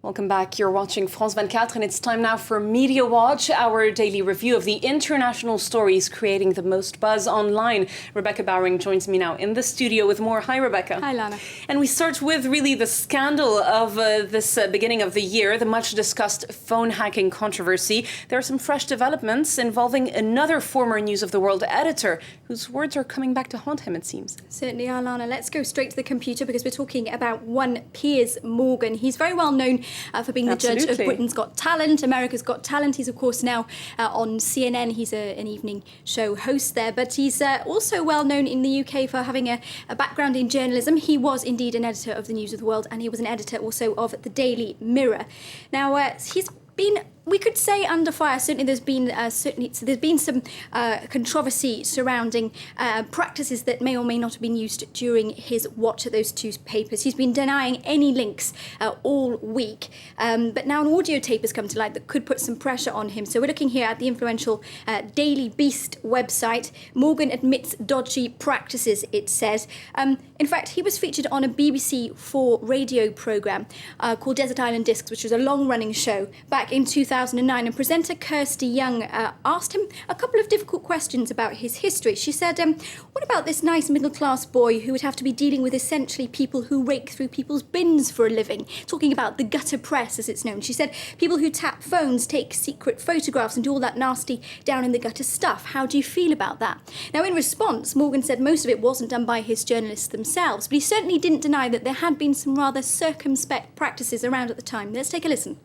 Welcome back. You're watching France 24 and it's time now for Media Watch, our daily review of the international stories creating the most buzz online. Rebecca Bowring joins me now in the studio with more. Hi, Rebecca. Hi, Lana. And we start with really the scandal of this beginning of the year, the much discussed phone hacking controversy. There are some fresh developments involving another former News of the World editor whose words are coming back to haunt him, it seems. Certainly are, Lana. Let's go straight to the computer because we're talking about one Piers Morgan. He's very well known for being the judge of Britain's Got Talent, America's Got Talent. He's, of course, now on CNN. He's an evening show host there. But he's also well known in the UK for having a background in journalism. He was indeed an editor of the News of the World, and he was an editor also of the Daily Mirror. Now, he's been, we could say, under fire. Certainly there's been some controversy surrounding practices that may or may not have been used during his watch at those two papers. He's been denying any links all week, but now an audio tape has come to light that could put some pressure on him. So we're looking here at the influential Daily Beast website. Morgan admits dodgy practices, it says. In fact, he was featured on a BBC 4 radio programme called Desert Island Discs, which was a long-running show back in 2009, and presenter Kirsty Young asked him a couple of difficult questions about his history. She said, what about this nice middle-class boy who would have to be dealing with essentially people who rake through people's bins for a living? Talking about the gutter press, as it's known. She said, people who tap phones, take secret photographs and do all that nasty down in the gutter stuff. How do you feel about that? Now, in response, Morgan said most of it wasn't done by his journalists themselves, but he certainly didn't deny that there had been some rather circumspect practices around at the time. Let's take a listen.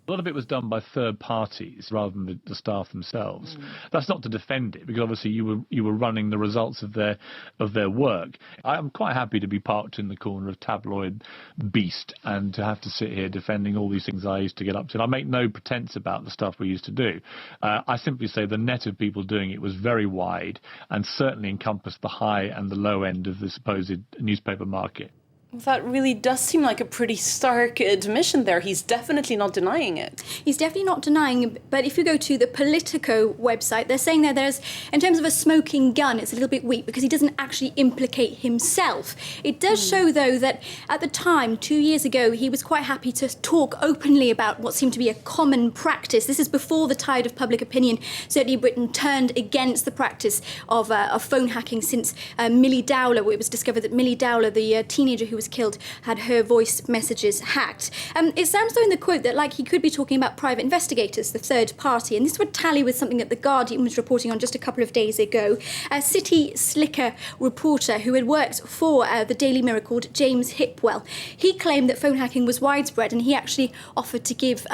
A lot of it was done by third parties rather than the staff themselves. That's not to defend it, because obviously you were running the results of their work. I'm quite happy to be parked in the corner of tabloid beast and to have to sit here defending all these things I used to get up to. And I make no pretense about the stuff we used to do. I simply say the net of people doing it was very wide and certainly encompassed the high and the low end of the supposed newspaper market. That really does seem like a pretty stark admission there. He's definitely not denying it. He's definitely not denying, but if you go to the Politico website, they're saying there's, in terms of a smoking gun, it's a little bit weak because he doesn't actually implicate himself. It does show, though, that at the time, 2 years ago, he was quite happy to talk openly about what seemed to be a common practice. This is before the tide of public opinion, certainly Britain, turned against the practice of phone hacking since Millie Dowler, where it was discovered that Millie Dowler, the teenager who was killed, had her voice messages hacked. It sounds, though, in the quote that he could be talking about private investigators, the third party, and this would tally with something that The Guardian was reporting on just a couple of days ago. A City Slicker reporter who had worked for the Daily Mirror called James Hipwell, he claimed that phone hacking was widespread, and he actually offered to give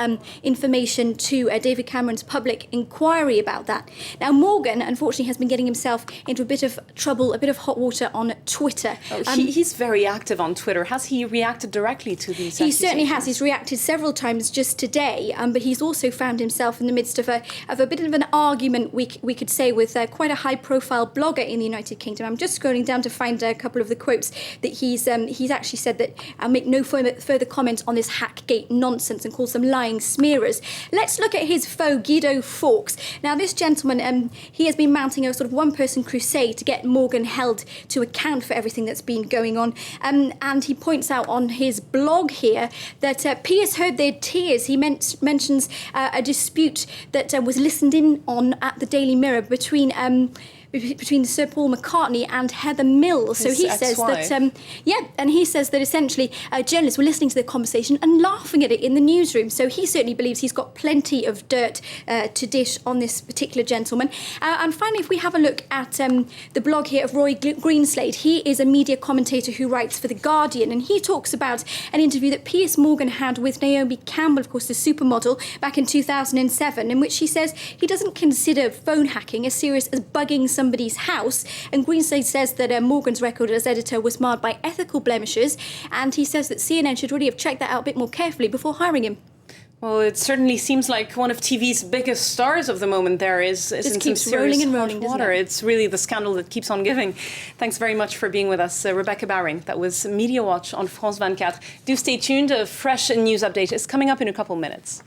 information to David Cameron's public inquiry about that. Now, Morgan, unfortunately, has been getting himself into a bit of trouble, a bit of hot water on Twitter. He's very active on Twitter. Has he reacted directly to these accusations? He certainly has. He's reacted several times just today, but he's also found himself in the midst of a bit of an argument, we could say, with quite a high-profile blogger in the United Kingdom. I'm just scrolling down to find a couple of the quotes that he's actually said that I'll make no further comment on this Hackgate nonsense and calls them lying smearers. Let's look at his foe, Guido Fawkes. Now, this gentleman, he has been mounting a sort of one-person crusade to get Morgan held to account for everything that's been going on, and he points out on his blog here that Piers heard their tears. He mentions a dispute that was listened in on at the Daily Mirror between Sir Paul McCartney and Heather Mills. So he says that, and he says that essentially journalists were listening to the conversation and laughing at it in the newsroom. So he certainly believes he's got plenty of dirt to dish on this particular gentleman. And finally, if we have a look at the blog here of Roy Greenslade, he is a media commentator who writes for The Guardian, and he talks about an interview that Piers Morgan had with Naomi Campbell, of course, the supermodel, back in 2007, in which he says he doesn't consider phone hacking as serious as bugging somebody's house. And Greenslade says that Morgan's record as editor was marred by ethical blemishes, and he says that CNN should really have checked that out a bit more carefully before hiring him. Well, it certainly seems like one of TV's biggest stars of the moment there is in some serious rolling and rolling, hot water. It's really the scandal that keeps on giving. Thanks very much for being with us, Rebecca Bowring. That was Media Watch on France 24. Do stay tuned. A fresh news update is coming up in a couple minutes.